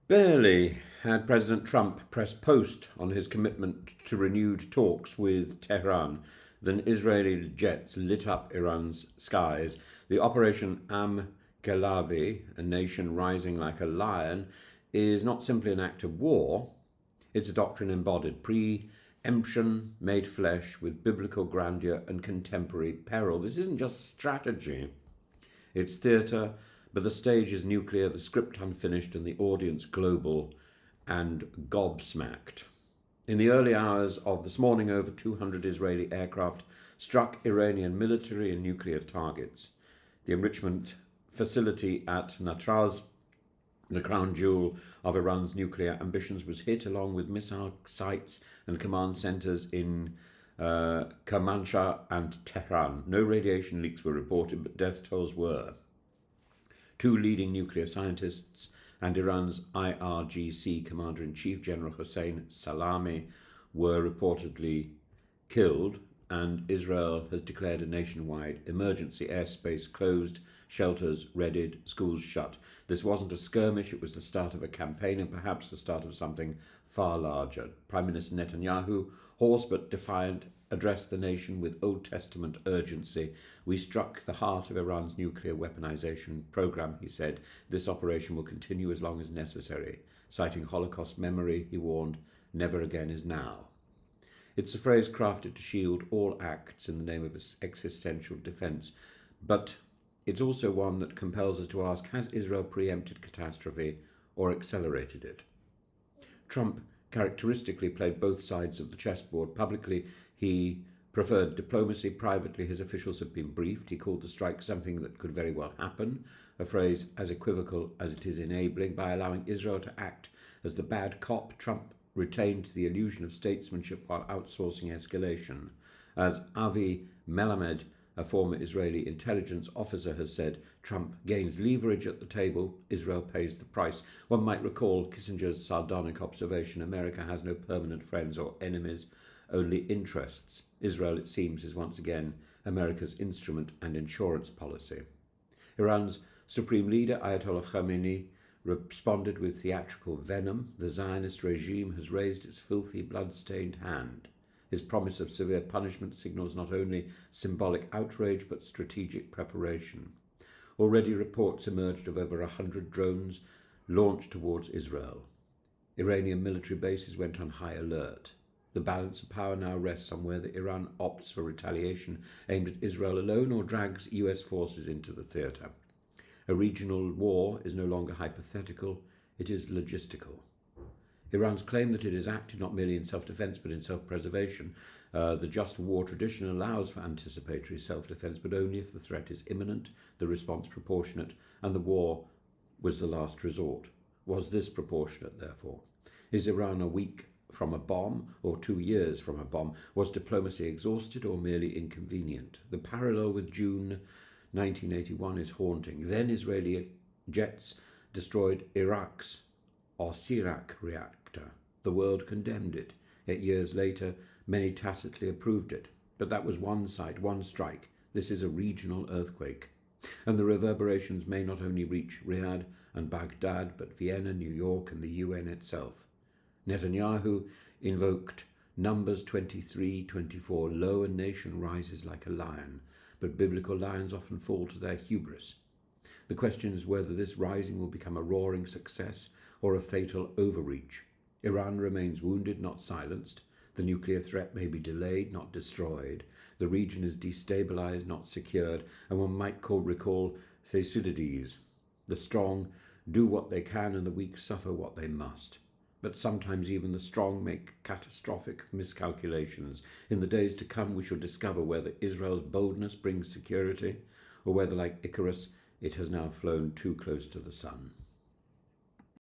Barely had President Trump pressed post on his commitment to renewed talks with Tehran than Israeli jets lit up Iran's skies. The Operation Galavi, a nation rising like a lion, is not simply an act of war, it's a doctrine embodied, preemption made flesh with biblical grandeur and contemporary peril. This isn't just strategy, it's theatre, but the stage is nuclear, the script unfinished, and the audience global and gobsmacked. In the early hours of this morning, over 200 Israeli aircraft struck Iranian military and nuclear targets. The enrichment facility at Natraz, the crown jewel of Iran's nuclear ambitions, was hit, along with missile sites and command centers in Kermanshah and Tehran. No radiation leaks were reported, but death tolls were. Two leading nuclear scientists and Iran's IRGC Commander-in-Chief, General Hossein Salami, were reportedly killed, and Israel has declared a nationwide emergency. Airspace closed, shelters readied, schools shut. This wasn't a skirmish, it was the start of a campaign, and perhaps the start of something far larger. Prime Minister Netanyahu, hoarse but defiant, addressed the nation with Old Testament urgency. "We struck the heart of Iran's nuclear weaponization program," he said. "This operation will continue as long as necessary." Citing Holocaust memory, he warned, "Never again is now." It's a phrase crafted to shield all acts in the name of existential defense, but it's also one that compels us to ask, has Israel preempted catastrophe or accelerated it? Trump characteristically played both sides of the chessboard. Publicly, he preferred diplomacy. Privately, his officials had been briefed. He called the strike something that could very well happen, a phrase as equivocal as it is enabling. By allowing Israel to act as the bad cop, Trump retained the illusion of statesmanship while outsourcing escalation. As Avi Melamed, a former Israeli intelligence officer, has said, Trump gains leverage at the table, Israel pays the price. One might recall Kissinger's sardonic observation, America has no permanent friends or enemies, only interests. Israel, it seems, is once again America's instrument and insurance policy. Iran's supreme leader, Ayatollah Khamenei, responded with theatrical venom. The Zionist regime has raised its filthy, blood-stained hand. His promise of severe punishment signals not only symbolic outrage but strategic preparation. Already reports emerged of over 100 drones launched towards Israel. Iranian military bases went on high alert. The balance of power now rests on whether Iran opts for retaliation aimed at Israel alone or drags US forces into the theatre. A regional war is no longer hypothetical, it is logistical. Iran's claim that it is acted not merely in self-defense but in self-preservation. The just war tradition allows for anticipatory self-defense, but only if the threat is imminent, the response proportionate, and the war was the last resort. Was this proportionate, therefore? Is Iran a week from a bomb or 2 years from a bomb? Was diplomacy exhausted or merely inconvenient? The parallel with June 1981 is haunting. Then Israeli jets destroyed Iraq's Sirak reactor. The world condemned it. 8 years later, many tacitly approved it. But that was one site, one strike. This is a regional earthquake. And the reverberations may not only reach Riyadh and Baghdad, but Vienna, New York, and the UN itself. Netanyahu invoked Numbers 23-24. Lo, a nation rises like a lion, but biblical lions often fall to their hubris. The question is whether this rising will become a roaring success or a fatal overreach. Iran remains wounded, not silenced. The nuclear threat may be delayed, not destroyed. The region is destabilized, not secured, and one might recall Thucydides. The strong do what they can and the weak suffer what they must. But sometimes even the strong make catastrophic miscalculations. In the days to come, we shall discover whether Israel's boldness brings security, or whether, like Icarus, it has now flown too close to the sun.